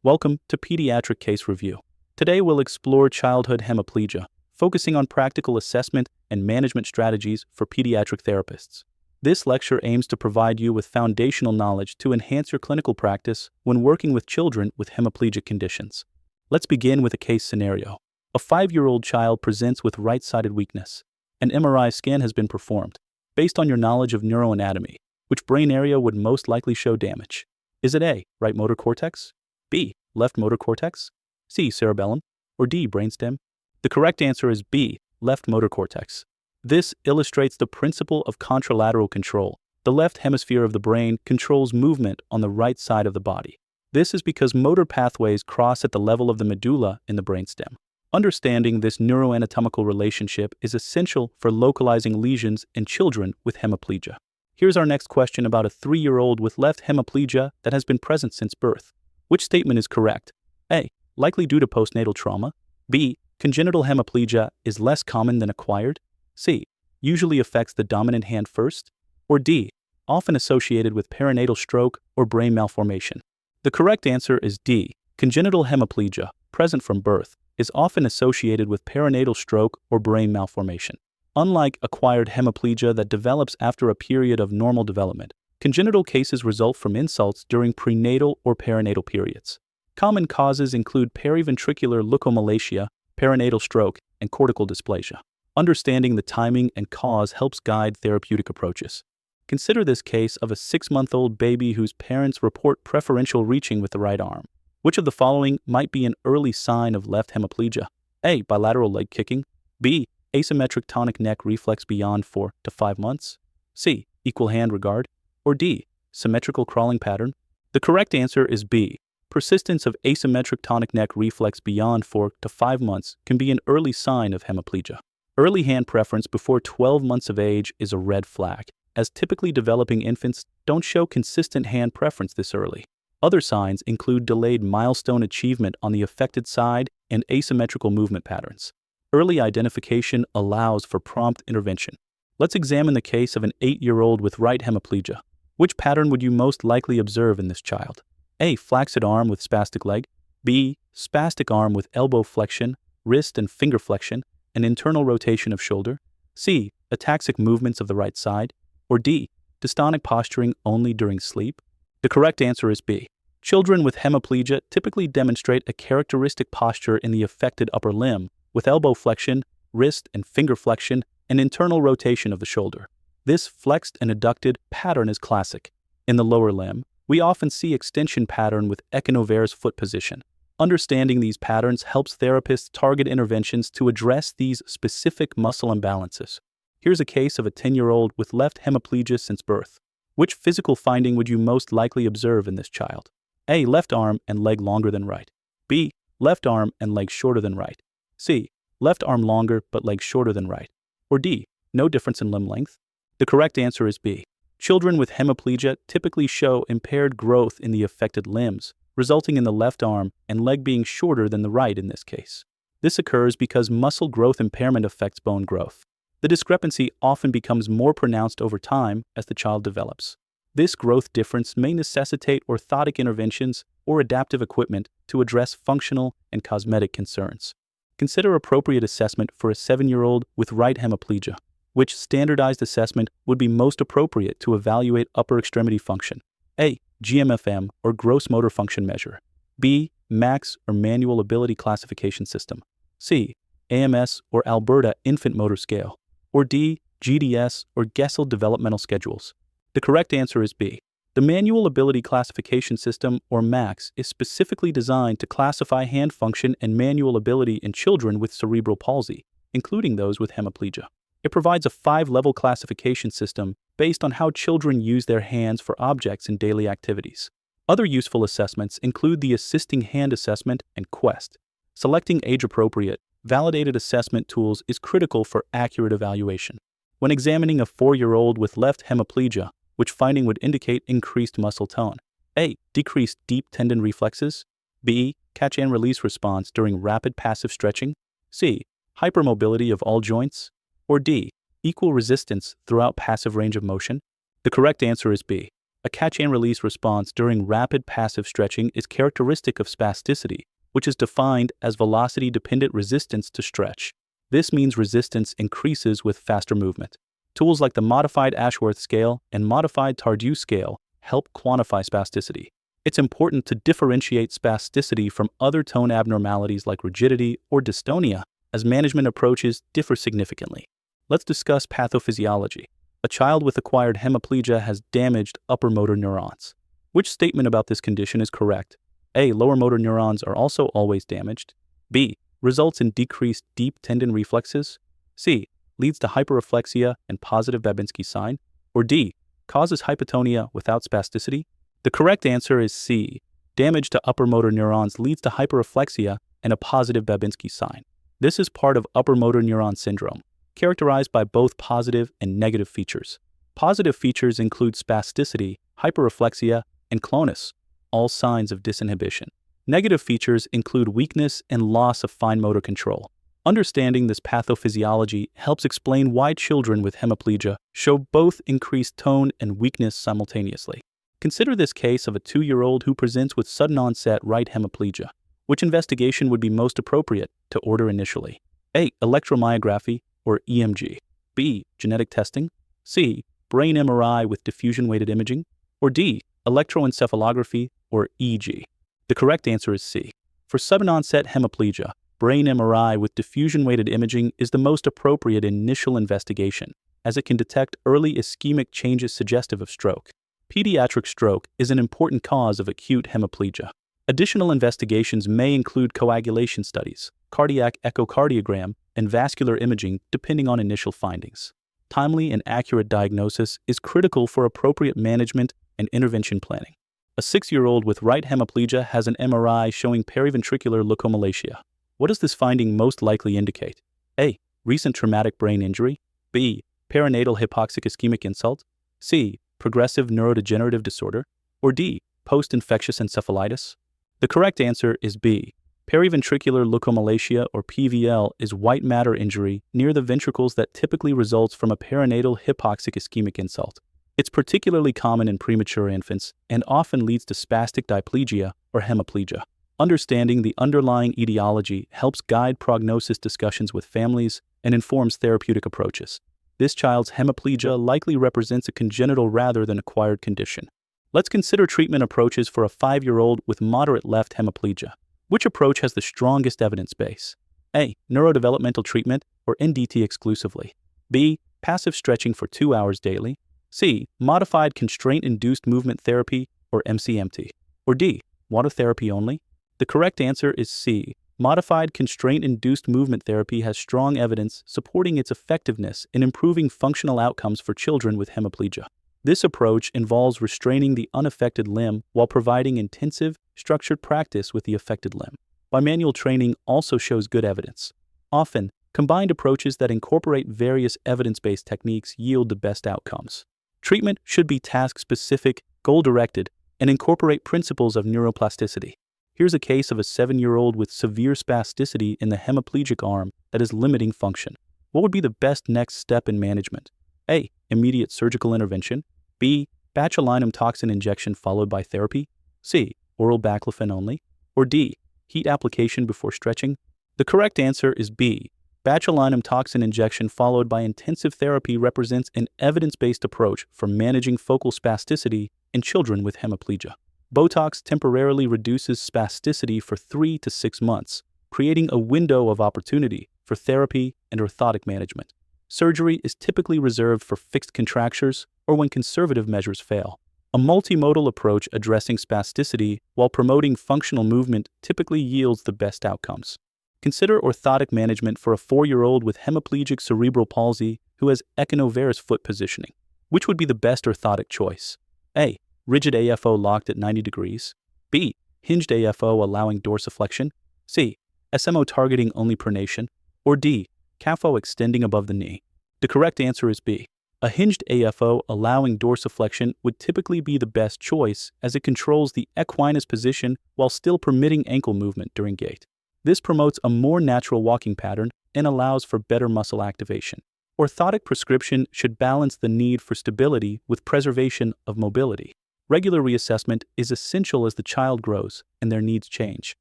Welcome to Pediatric Case Review. Today we'll explore childhood hemiplegia, focusing on practical assessment and management strategies for pediatric therapists. This lecture aims to provide you with foundational knowledge to enhance your clinical practice when working with children with hemiplegic conditions. Let's begin with a case scenario. A 5-year-old child presents with right-sided weakness. An MRI scan has been performed. Based on your knowledge of neuroanatomy, which brain area would most likely show damage? Is it A, right motor cortex, B, left motor cortex, C, cerebellum, or D, brainstem? The correct answer is B, left motor cortex. This illustrates the principle of contralateral control. The left hemisphere of the brain controls movement on the right side of the body. This is because motor pathways cross at the level of the medulla in the brainstem. Understanding this neuroanatomical relationship is essential for localizing lesions in children with hemiplegia. Here's our next question about a 3-year-old with left hemiplegia that has been present since birth. Which statement is correct? A, likely due to postnatal trauma. B, congenital hemiplegia is less common than acquired. C, usually affects the dominant hand first. Or D, often associated with perinatal stroke or brain malformation. The correct answer is D, congenital hemiplegia, present from birth, is often associated with perinatal stroke or brain malformation. Unlike acquired hemiplegia that develops after a period of normal development, congenital cases result from insults during prenatal or perinatal periods. Common causes include periventricular leukomalacia, perinatal stroke, and cortical dysplasia. Understanding the timing and cause helps guide therapeutic approaches. Consider this case of a 6-month-old baby whose parents report preferential reaching with the right arm. Which of the following might be an early sign of left hemiplegia? A, bilateral leg kicking. B, asymmetric tonic neck reflex beyond 4 to 5 months. C, equal hand regard. Or D, symmetrical crawling pattern. The correct answer is B. Persistence of asymmetric tonic neck reflex beyond 4 to 5 months can be an early sign of hemiplegia. Early hand preference before 12 months of age is a red flag, as typically developing infants don't show consistent hand preference this early. Other signs include delayed milestone achievement on the affected side and asymmetrical movement patterns. Early identification allows for prompt intervention. Let's examine the case of an 8-year-old with right hemiplegia. Which pattern would you most likely observe in this child? A, flaccid arm with spastic leg. B, spastic arm with elbow flexion, wrist and finger flexion, and internal rotation of shoulder. C, ataxic movements of the right side. Or D, dystonic posturing only during sleep. The correct answer is B. Children with hemiplegia typically demonstrate a characteristic posture in the affected upper limb, with elbow flexion, wrist and finger flexion, and internal rotation of the shoulder. This flexed and adducted pattern is classic. In the lower limb, we often see extension pattern with echinovarus foot position. Understanding these patterns helps therapists target interventions to address these specific muscle imbalances. Here's a case of a 10-year-old with left hemiplegia since birth. Which physical finding would you most likely observe in this child? A, left arm and leg longer than right. B, left arm and leg shorter than right. C, left arm longer but leg shorter than right. Or D, no difference in limb length. The correct answer is B. Children with hemiplegia typically show impaired growth in the affected limbs, resulting in the left arm and leg being shorter than the right in this case. This occurs because muscle growth impairment affects bone growth. The discrepancy often becomes more pronounced over time as the child develops. This growth difference may necessitate orthotic interventions or adaptive equipment to address functional and cosmetic concerns. Consider appropriate assessment for a 7-year-old with right hemiplegia. Which standardized assessment would be most appropriate to evaluate upper extremity function? A, GMFM or gross motor function measure. B, MAX or manual ability classification system. C, AMS or Alberta infant motor scale. Or D, GDS or Gessel developmental schedules. The correct answer is B. The Manual Ability Classification System, or MAX, is specifically designed to classify hand function and manual ability in children with cerebral palsy, including those with hemiplegia. It provides a 5-level classification system based on how children use their hands for objects in daily activities. Other useful assessments include the Assisting Hand Assessment and QUEST. Selecting age-appropriate, validated assessment tools is critical for accurate evaluation. When examining a 4-year-old with left hemiplegia, which finding would indicate increased muscle tone? A, decreased deep tendon reflexes. B, catch and release response during rapid passive stretching. C, hypermobility of all joints. Or D, equal resistance throughout passive range of motion. The correct answer is B. A catch-and-release response during rapid passive stretching is characteristic of spasticity, which is defined as velocity-dependent resistance to stretch. This means resistance increases with faster movement. Tools like the modified Ashworth scale and modified Tardieu scale help quantify spasticity. It's important to differentiate spasticity from other tone abnormalities like rigidity or dystonia, as management approaches differ significantly. Let's discuss pathophysiology. A child with acquired hemiplegia has damaged upper motor neurons. Which statement about this condition is correct? A. Lower motor neurons are also always damaged. B. Results in decreased deep tendon reflexes. C. Leads to hyperreflexia and positive Babinski sign. Or D. Causes hypotonia without spasticity. The correct answer is C. Damage to upper motor neurons leads to hyperreflexia and a positive Babinski sign. This is part of upper motor neuron syndrome, characterized by both positive and negative features. Positive features include spasticity, hyperreflexia, and clonus, all signs of disinhibition. Negative features include weakness and loss of fine motor control. Understanding this pathophysiology helps explain why children with hemiplegia show both increased tone and weakness simultaneously. Consider this case of a 2-year-old who presents with sudden onset right hemiplegia. Which investigation would be most appropriate to order initially? A. Electromyography or EMG. B. Genetic testing. C. Brain MRI with diffusion-weighted imaging. Or D. Electroencephalography or EEG. The correct answer is C. For sudden onset hemiplegia, brain MRI with diffusion-weighted imaging is the most appropriate initial investigation, as it can detect early ischemic changes suggestive of stroke. Pediatric stroke is an important cause of acute hemiplegia. Additional investigations may include coagulation studies, cardiac echocardiogram, and vascular imaging depending on initial findings. Timely and accurate diagnosis is critical for appropriate management and intervention planning. A 6-year-old with right hemiplegia has an MRI showing periventricular leukomalacia. What does this finding most likely indicate? A. Recent traumatic brain injury. B. Perinatal hypoxic ischemic insult. C. Progressive neurodegenerative disorder. Or D. Post-infectious encephalitis. The correct answer is B. Periventricular leukomalacia or PVL is white matter injury near the ventricles that typically results from a perinatal hypoxic ischemic insult. It's particularly common in premature infants and often leads to spastic diplegia or hemiplegia. Understanding the underlying etiology helps guide prognosis discussions with families and informs therapeutic approaches. This child's hemiplegia likely represents a congenital rather than acquired condition. Let's consider treatment approaches for a 5-year-old with moderate left hemiplegia. Which approach has the strongest evidence base? A. Neurodevelopmental treatment or NDT exclusively. B. Passive stretching for 2 hours daily. C. Modified constraint-induced movement therapy or MCMT. Or D. Water therapy only. The correct answer is C. Modified constraint-induced movement therapy has strong evidence supporting its effectiveness in improving functional outcomes for children with hemiplegia. This approach involves restraining the unaffected limb while providing intensive, structured practice with the affected limb. Bimanual training also shows good evidence. Often, combined approaches that incorporate various evidence-based techniques yield the best outcomes. Treatment should be task-specific, goal-directed, and incorporate principles of neuroplasticity. Here's a case of a 7-year-old with severe spasticity in the hemiplegic arm that is limiting function. What would be the best next step in management? A. Immediate surgical intervention. B. Botulinum toxin injection followed by therapy. C. Oral baclofen only. Or D. Heat application before stretching. The correct answer is B. Botulinum toxin injection followed by intensive therapy represents an evidence-based approach for managing focal spasticity in children with hemiplegia. Botox temporarily reduces spasticity for 3 to 6 months, creating a window of opportunity for therapy and orthotic management. Surgery is typically reserved for fixed contractures or when conservative measures fail. A multimodal approach addressing spasticity while promoting functional movement typically yields the best outcomes. Consider orthotic management for a 4-year-old with hemiplegic cerebral palsy who has echinovarus foot positioning. Which would be the best orthotic choice? A. Rigid AFO locked at 90 degrees. B. Hinged AFO allowing dorsiflexion. C. SMO targeting only pronation. Or D. CAFO extending above the knee. The correct answer is B. A hinged AFO allowing dorsiflexion would typically be the best choice as it controls the equinus position while still permitting ankle movement during gait. This promotes a more natural walking pattern and allows for better muscle activation. Orthotic prescription should balance the need for stability with preservation of mobility. Regular reassessment is essential as the child grows and their needs change.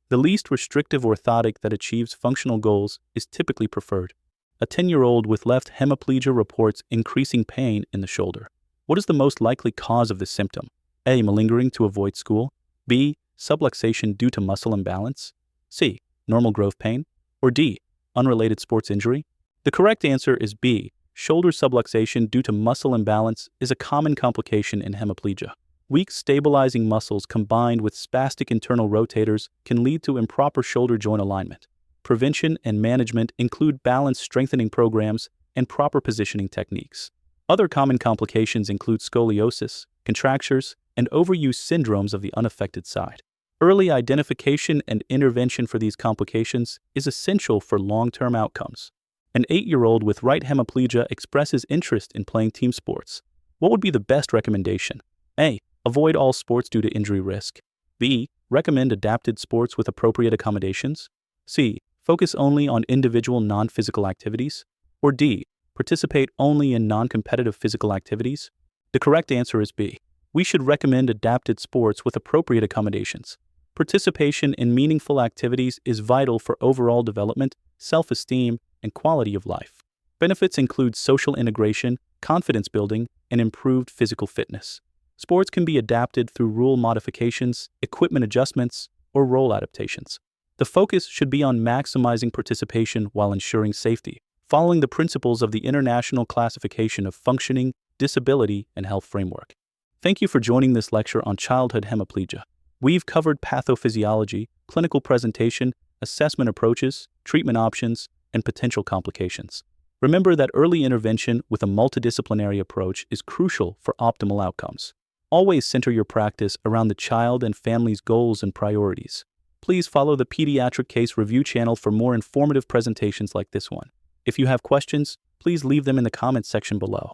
The least restrictive orthotic that achieves functional goals is typically preferred. A 10-year-old with left hemiplegia reports increasing pain in the shoulder. What is the most likely cause of this symptom? A. Malingering to avoid school. B. Subluxation due to muscle imbalance. C. Normal growth pain. Or D. Unrelated sports injury? The correct answer is B. Shoulder subluxation due to muscle imbalance is a common complication in hemiplegia. Weak stabilizing muscles combined with spastic internal rotators can lead to improper shoulder joint alignment. Prevention and management include balance strengthening programs and proper positioning techniques. Other common complications include scoliosis, contractures, and overuse syndromes of the unaffected side. Early identification and intervention for these complications is essential for long-term outcomes. An 8-year-old with right hemiplegia expresses interest in playing team sports. What would be the best recommendation? A. Avoid all sports due to injury risk. B. Recommend adapted sports with appropriate accommodations. C. Focus only on individual non-physical activities. Or D. Participate only in non-competitive physical activities. The correct answer is B. We should recommend adapted sports with appropriate accommodations. Participation in meaningful activities is vital for overall development, self-esteem, and quality of life. Benefits include social integration, confidence building, and improved physical fitness. Sports can be adapted through rule modifications, equipment adjustments, or role adaptations. The focus should be on maximizing participation while ensuring safety, following the principles of the International Classification of Functioning, Disability, and Health Framework. Thank you for joining this lecture on childhood hemiplegia. We've covered pathophysiology, clinical presentation, assessment approaches, treatment options, and potential complications. Remember that early intervention with a multidisciplinary approach is crucial for optimal outcomes. Always center your practice around the child and family's goals and priorities. Please follow the Pediatric Case Review channel for more informative presentations like this one. If you have questions, please leave them in the comments section below.